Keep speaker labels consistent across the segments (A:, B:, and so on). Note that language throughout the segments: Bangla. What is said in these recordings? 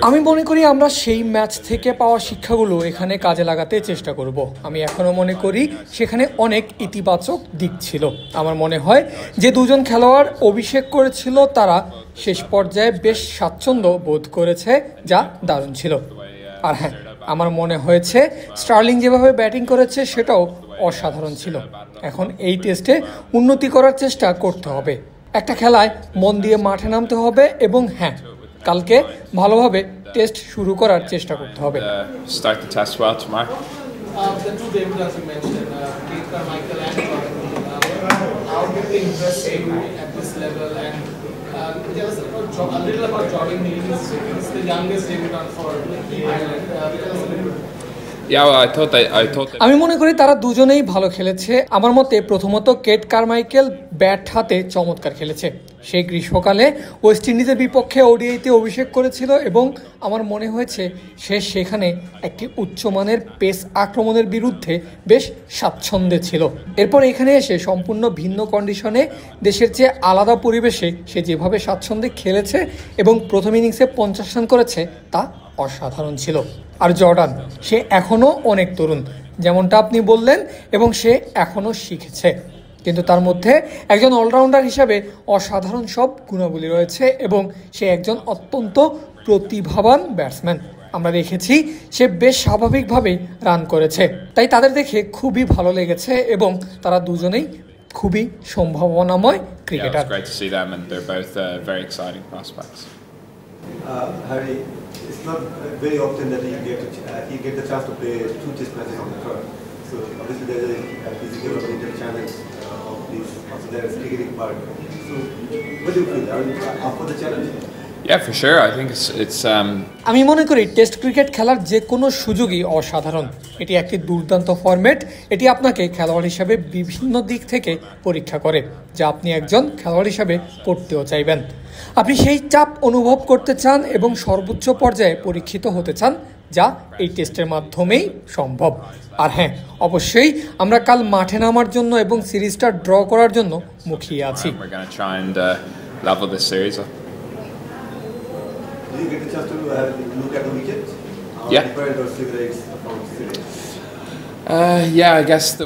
A: আমি মনে করি আমরা সেই ম্যাচ থেকে পাওয়া শিক্ষাগুলো এখানে কাজে লাগাতে চেষ্টা করব। আমি এখনো মনে করি সেখানে অনেক ইতিবাচক দিক ছিল। আমার মনে হয় যে দুজন খেলোয়াড় অভিষেক করেছিল তারা শেষ পর্যায়ে বেশ স্বাচ্ছন্দ্য বোধ করেছে, যা দারুণ ছিল। আর হ্যাঁ, আমার মনে হয়েছে স্টার্লিং যেভাবে ব্যাটিং করেছে সেটাও অসাধারণ ছিল। এখন এই টেস্টে উন্নতি করার চেষ্টা করতে হবে। একটা খেলায় মন দিয়ে মাঠে নামতে হবে এবং হ্যাঁ, কালকে ভালোভাবে টেস্ট শুরু করার চেষ্টা করতে হবে। আমি মনে করি তারা দুজনেই ভালো খেলেছে। আমার মতে প্রথমত কেট কারমাইকেল ব্যাট হাতে চমৎকার খেলেছে। সে গ্রীষ্মকালে ওয়েস্ট ইন্ডিজের বিপক্ষে ওডিআইতে অভিষেক করেছিল এবং আমার মনে হয়েছে সে সেখানে একটি উচ্চমানের পেস আক্রমণের বিরুদ্ধে বেশ স্বাচ্ছন্দ্যে ছিল। এরপর এখানে এসে সম্পূর্ণ ভিন্ন কন্ডিশনে দেশের চেয়ে আলাদা পরিবেশে সে যেভাবে স্বাচ্ছন্দ্যে খেলেছে এবং প্রথম ইনিংসে 50 রান করেছে তা অসাধারণ ছিল। আর জর্ডান, সে এখনও অনেক তরুণ যেমনটা আপনি বললেন এবং সে এখনও শিখেছে, কিন্তু তার মধ্যে একজন অলরাউন্ডার হিসাবে অসাধারণ সব গুণাবলী রয়েছে এবং সে একজন অত্যন্ত প্রতিভাবান ব্যাটসম্যান। আমরা দেখেছি সে বেশ স্বাভাবিকভাবেই রান করেছে, তাই তাদের দেখে খুবই ভালো লেগেছে এবং তারা দুজনেই খুবই সম্ভাবনাময় cricketer.
B: Harry, it's not very often that you get the chance to play 2 test matches on the tour. So obviously there's a physical or mental challenge of this. Also there is cricketing part. So what do you feel? Are you up for the challenge?
C: Yeah, for sure. I think it's.
A: আমি মনে করি টেস্ট ক্রিকেট খেলার যে কোনো সুযোগই অসাধারণ। এটি একটি দুর্দান্ত ফরম্যাট। এটি আপনাকে খেলোয়াড় হিসাবে বিভিন্ন দিক থেকে পরীক্ষা করে, যা আপনি একজন খেলোয়াড় হিসাবে করতেও চাইবেন। আপনি সেই চাপ অনুভব করতে চান এবং সর্বোচ্চ পর্যায়ে পরীক্ষিত হতে চান, যা এই টেস্টের মাধ্যমেই সম্ভব। আর হ্যাঁ, অবশ্যই আমরা কাল মাঠে নামার জন্য এবং সিরিজটা ড্র করার জন্য মুখিয়ে আছি।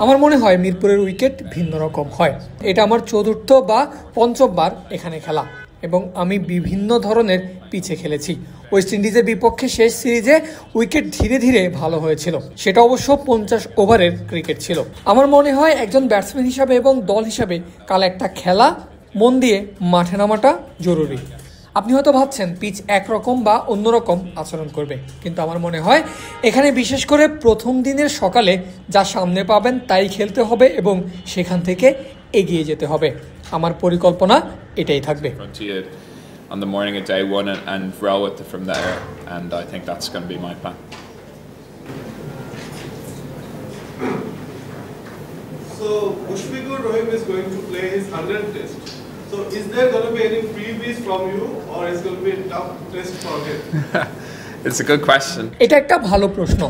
A: আমার মনে হয় মিরপুরের উইকেট ভিন্ন রকম হয়। এটা আমার চতুর্থ বা পঞ্চমবার এখানে খেলা এবং আমি বিভিন্ন ধরনের পিচে খেলেছি। ওয়েস্ট ইন্ডিজের বিপক্ষে শেষ সিরিজে উইকেট ধীরে ধীরে ভালো হয়েছিল, সেটা অবশ্য 50 ওভারের ক্রিকেট ছিল। আমার মনে হয় একজন ব্যাটসম্যান হিসাবে এবং দল হিসাবে কাল একটা খেলা মন দিয়ে মাঠে নামাটা জরুরি। আপনি হয়তো ভাবছেন পিচ একরকম বা অন্যরকম আচরণ করবে, কিন্তু আমার মনে হয় এখানে বিশেষ করে প্রথম দিনের সকালে যা সামনে পাবেন তাই খেলতে হবে এবং সেখান থেকে এগিয়ে যেতে হবে। আমার পরিকল্পনা এটাই থাকবে।
C: On the morning of day one and roll with it from there, and I think that's going to be my plan.
D: So Mushfiqur Rahim is going to play his 100th test. So is there going to be any freebies from you, or is it going to be a tough test for him?
C: It's a good question.
A: এটা একটা ভালো প্রশ্ন।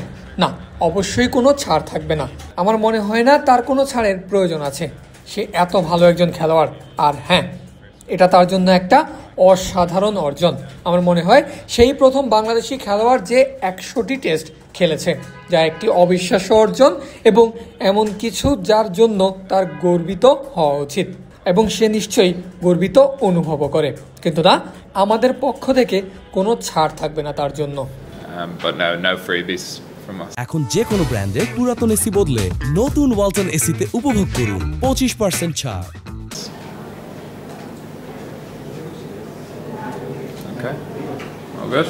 A: না, অবশ্যই কোনো ছাড় থাকবে না। আমার মনে হয় না তার কোনো ছাড়ের প্রয়োজন আছে। সে এত ভালো একজন খেলোয়াড়, আর হ্যাঁ, এটা তার জন্য একটা অসাধারণ অর্জন। আমার মনে হয় সেই প্রথম বাংলাদেশি খেলোয়াড় যে 100টি টেস্ট খেলেছে, যা একটি অবিশ্বাস্য অর্জন এবং এমন কিছু যার জন্য তার গর্বিত হওয়া উচিত এবং সে নিশ্চয়ই গর্বিত অনুভবও করে। কিন্তু না, আমাদের পক্ষ থেকে কোনো ছাড় থাকবে না তার জন্য।
E: এখন যে কোনো ব্র্যান্ডের পুরাতন এসি বদলে নতুন ওয়ালটন এসিতে উপভোগ করুন 25% ছাড়।
C: Okay. All good.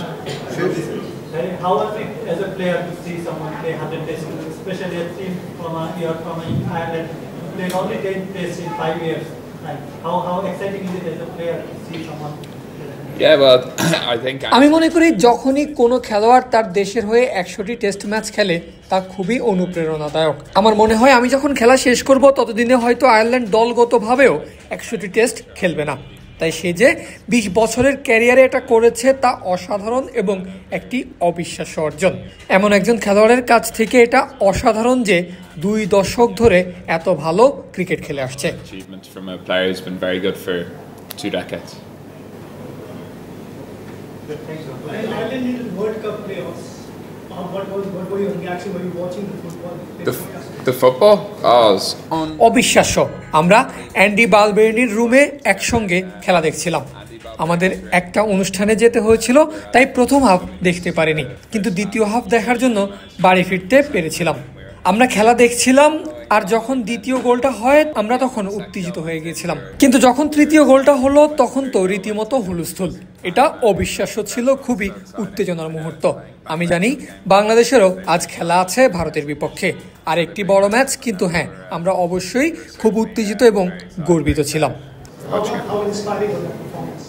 F: How was it as a player to see someone play 100 tests, especially a team from Ireland played only 10 tests in 5 years? Like how exciting is it as a player to see someone?
A: আমি মনে করি যখনই কোনো খেলোয়াড় তার দেশের হয়ে 100টি টেস্ট ম্যাচ খেলে তা খুবই অনুপ্রেরণাদায়ক। আমার মনে হয় আমি যখন খেলা শেষ করব ততদিনে হয়তো আয়ারল্যান্ড দলগতভাবেও 100টি টেস্ট খেলবে না। তাই সে যে 20 বছরের ক্যারিয়ারে এটা করেছে তা অসাধারণ এবং একটি অবিশ্বাস্য অর্জন। এমন একজন খেলোয়াড়ের কাছ থেকে এটা অসাধারণ যে 2 দশক ধরে এত ভালো ক্রিকেট খেলে আসছে।
F: Ireland in the World Cup playoffs. What were your reaction when you were watching the football?
C: The football? Oh, it was
A: অবিশ্বাস্য। আমরা অ্যান্ডি বালবেরিনির রুমে একসঙ্গে খেলা দেখছিলাম। আমাদের একটা অনুষ্ঠানে যেতে হয়েছিল, তাই প্রথম হাফ দেখতে পারিনি, কিন্তু দ্বিতীয় হাফ দেখার জন্য বাড়ি ফিরতে পেরেছিলাম। আমরা খেলা দেখছিলাম, আর যখন দ্বিতীয় গোলটা হয় আমরা তখন উত্তেজিত হয়ে গিয়েছিলাম, কিন্তু যখন তৃতীয় গোলটা হলো তখন তো রীতিমতো হুলস্থুল। এটা অবিশ্বাস্য ছিল, খুবই উত্তেজনার মুহূর্ত। আমি জানি বাংলাদেশেরও আজ খেলা আছে ভারতের বিপক্ষে, আর একটি বড় ম্যাচ, কিন্তু হ্যাঁ, আমরা অবশ্যই খুব উত্তেজিত এবং গর্বিত ছিলাম।
F: How inspiring was that performance?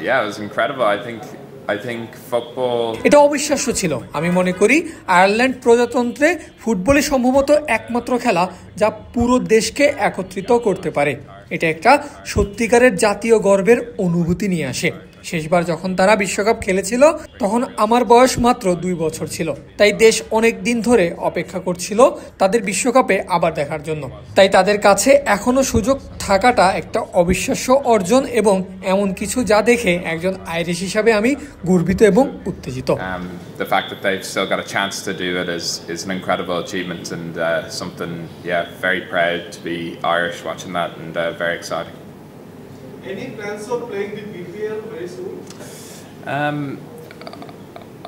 C: yeah, it was incredible. I think football.
A: এটা অবিশ্বাস্য ছিল। আমি মনে করি আয়ারল্যান্ড প্রজাতন্ত্রে ফুটবলই সম্ভবত একমাত্র খেলা যা পুরো দেশকে একত্রিত করতে পারে। এটা একটা সত্যিকারের জাতীয় গর্বের অনুভূতি নিয়ে আসে। শেষবার যখন তারা বিশ্বকাপ খেলেছিল তখন আমার বয়স মাত্র 2 বছর ছিল, তাই দেশ অনেক দিন ধরে অপেক্ষা করছিল তাদের বিশ্বকাপে আবার দেখার জন্য। তাই তাদের কাছে এখনো সুযোগ থাকাটা একটা অবিশ্বাস্য অর্জন, এবং এমন কিছু যা দেখে একজন আইরিশ হিসাবে আমি গর্বিত এবং উত্তেজিত।
C: The fact that they've still got a chance to do it is an incredible achievement, and something, very proud to be Irish watching that, and very exciting.
D: Any plans of playing the BPL very soon?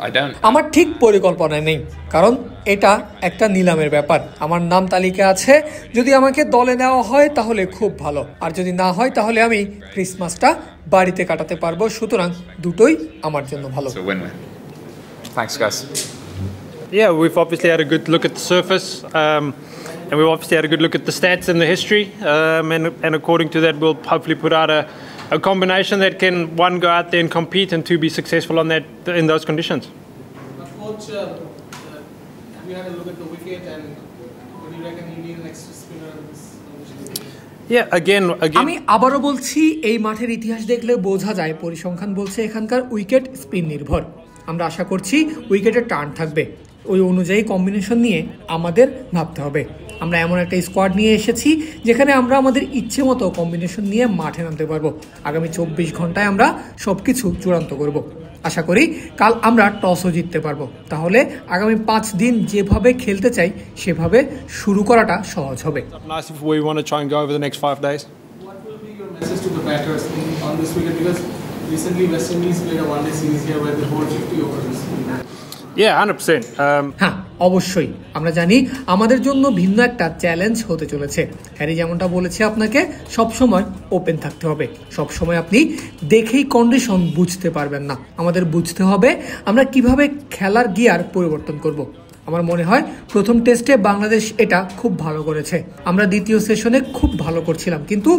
C: I don't.
A: আমার ঠিক পরিকল্পনা নেই, কারণ এটা একটা নিলামের ব্যাপার। আমার নাম তালিকা আছে, যদি আমাকে দলে নেওয়া হয় তাহলে খুব ভালো, আর যদি না হয় তাহলে আমি ক্রিসমাসটা বাড়িতে কাটাতে পারবো। সুতরাং দুটোই আমার জন্য ভালো।
C: It's a win-win. Thanks, guys.
G: Yeah, we've obviously had a good look at the surface, and we've obviously had a good look at the stats and the history, and according to that, we'll hopefully put out a combination that can, one, go out there and compete, and two, be successful in those conditions.
H: Coach, have you had a look at the wicket, and what do you reckon you need an extra spinner in this condition?
G: Yeah, again.
A: আমি আবারও বলছি, এই মাঠের ইতিহাস দেখলে বোঝা যায় পরিসংখ্যান বলছে এখানকার উইকেট স্পিন নির্ভর। আমরা আশা করছি উইকেটের টার্ন থাকবে, ওই অনুযায়ী কম্বিনেশন নিয়ে আমাদের ভাবতে হবে। আমরা এমন একটা স্কোয়াড নিয়ে এসেছি যেখানে আমরা আমাদের ইচ্ছে মতো কম্বিনেশন নিয়ে মাঠে নামতে পারবো। আগামী 24 ঘন্টায় আমরা সবকিছু চূড়ান্ত করব। আশা করি কাল আমরা টসও জিততে পারবো, তাহলে আগামী 5 দিন যেভাবে খেলতে চাই সেভাবে শুরু করাটা সহজ হবে।
G: Nice if we want to try and go over the next 5 days.
H: What will be your message to the batters on this wicket? Because recently West Indies played a one-day series here where they bowled 50 overs.
G: Yeah, 100%.
A: হ্যাঁ, অবশ্যই আমরা জানি আমাদের জন্য ভিন্ন একটা চ্যালেঞ্জ হতে চলেছে। হ্যারি যেমনটা বলেছে, আপনাকে সবসময় ওপেন থাকতে হবে। সবসময় আপনি দেখেই কন্ডিশন বুঝতে পারবেন না, আমাদের বুঝতে হবে আমরা কিভাবে খেলার গিয়ার পরিবর্তন করব। আমার মনে হয় প্রথম টেস্টে বাংলাদেশ এটা খুব ভালো করেছে। আমরা দ্বিতীয় সেশনে খুব ভালো করছিলাম, কিন্তু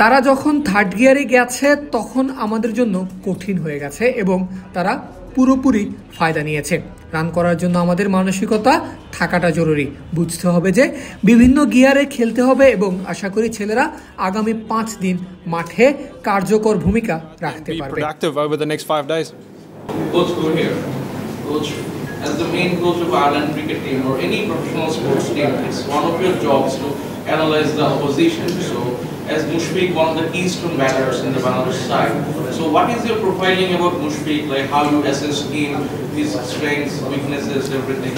A: তারা যখন থার্ড গিয়ারে গেছে তখন আমাদের জন্য কঠিন হয়ে গেছে, এবং তারা পুরোপুরি ফায়দা নিয়েছে। রান করার জন্য আমাদের মানসিকতা থাকাটা জরুরি। বুঝতে হবে যে বিভিন্ন গিয়ারে খেলতে হবে, এবং আশা করি ছেলেরা আগামী 5 দিন মাঠে কার্যকর ভূমিকা রাখতে
G: Be
A: পারবে।
G: productive over the next 5 days.
H: Coach, go here. Coach, as the main coach of Ireland cricket team or any professional sports team, it's one of your jobs to analyze the opposition. So, as Mushfiq, one of the keystone batters in the Bangladesh side. So, what is your profiling about Mushfiq? Like how you assess him, his strengths, weaknesses, everything?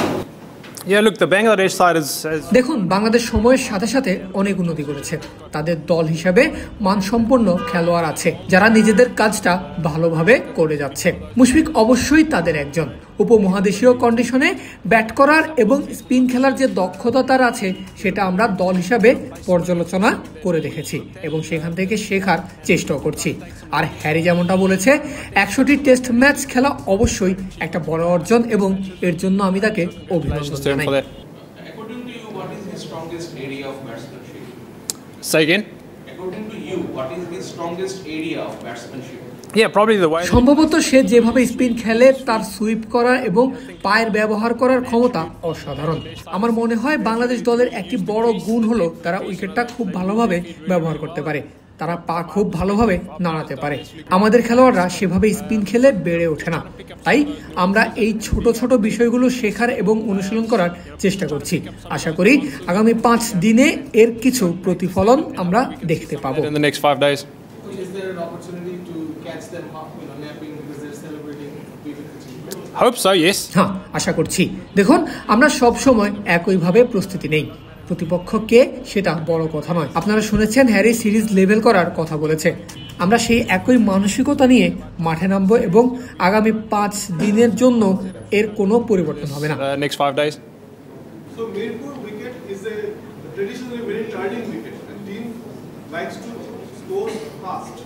G: Yeah, look, the Bangladesh side is.
A: দেখুন, বাংলাদেশ সময়ের সাথে সাথে অনেক উন্নতি করেছে। তাদের দল হিসেবে মানসম্পন্ন খেলোয়াড় আছে যারা নিজেদের কাজটা ভালোভাবে করে যাচ্ছে। মুশফিক অবশ্যই তাদের একজন। উপমহাদেশীয় কন্ডিশনে ব্যাট করার এবং স্পিন খেলার যে দক্ষতা তার আছে সেটা আমরা দল হিসাবে পর্যালোচনা করে দেখেছি, এবং সেখান থেকে শেখার চেষ্টাও করছি। আর হ্যারি যেমনটা বলেছে, 100টি টেস্ট ম্যাচ খেলা অবশ্যই একটা বড় অর্জন, এবং এর জন্য আমি তাকে অভিনন্দন জানাই।
H: According to you, what is his strongest area of batsmanship?
G: Say again?
H: According to you, what is his strongest area of batsmanship?
G: Yeah, probably the way.
A: সম্ভবত সে যেভাবে স্পিন খেলে তার সুইপ করা এবং পায়ের ব্যবহার করার ক্ষমতা অসাধারণ। আমার মনে হয় বাংলাদেশ দলের একটি বড় গুণ হলো তারা উইকেটটা খুব ভালোভাবে ব্যবহার করতে পারে, তারা পা খুব ভালোভাবে নাড়াতে পারে। আমাদের খেলোয়াড়রা সেভাবে স্পিন খেলে বেড়ে ওঠে না, তাই আমরা এই ছোট ছোট বিষয়গুলো শেখার এবং অনুশীলন করার চেষ্টা করছি। আশা করি আগামী 5 দিনে এর কিছু প্রতিফলন আমরা দেখতে পাবো।
G: In the next 5 days.
H: Is there an opportunity to catch them napping because they're celebrating?
G: Hope so, yes.
A: হ্যাঁ, আশা করছি। দেখুন, আমরা সব সময় একইভাবে প্রস্তুতি নেই। প্রতিপক্ষ কে সেটা বড় কথা নয়। আপনারা শুনেছেন হ্যারি সিরিজ লেভেল করার কথা বলেছে। আমরা সেই একই মানসিকতা নিয়ে মাঠে নামবো এবং আগামী 5 দিনের জন্য এর কোনো পরিবর্তন হবে না।
G: Next 5 days.
D: So Mirpur wicket is a traditionally very turning wicket. The team likes to score fast.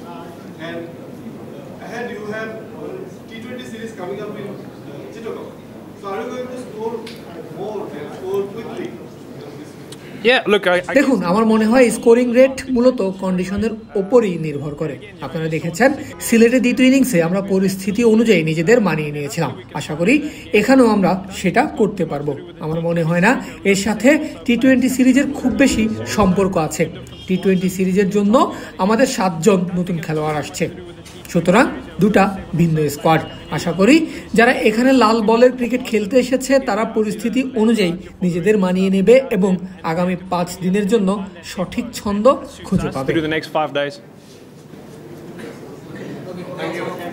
D: And ahead you have T20 series coming up in Chittagong. So are you going to score more and score quickly?
G: Yeah, look,
A: দেখুন, আমার মনে হয় স্কোরিং রেট মূলত কন্ডিশনের ওপরই নির্ভর করে। আপনারা দেখেছেন সিলেটের দ্বিতীয় ইনিংসে আমরা পরিস্থিতি অনুযায়ী নিজেদের মানিয়ে নিয়েছিলাম। আশা করি এখানেও আমরা সেটা করতে পারবো। আমার মনে হয় না এর সাথে টি-20 সিরিজের খুব বেশি সম্পর্ক আছে। টি-20 সিরিজের জন্য আমাদের 7 জন নতুন খেলোয়াড় আসছে, সুতরাং দুটা ভিন্ন স্কোয়াড। আশা করি যারা এখানে লাল বলের ক্রিকেট খেলতে এসেছে তারা পরিস্থিতি অনুযায়ী নিজেদের মানিয়ে নেবে এবং আগামী 5 দিনের জন্য সঠিক ছন্দ খুঁজে পাবে।
G: through the next 5 days.
D: Thank you.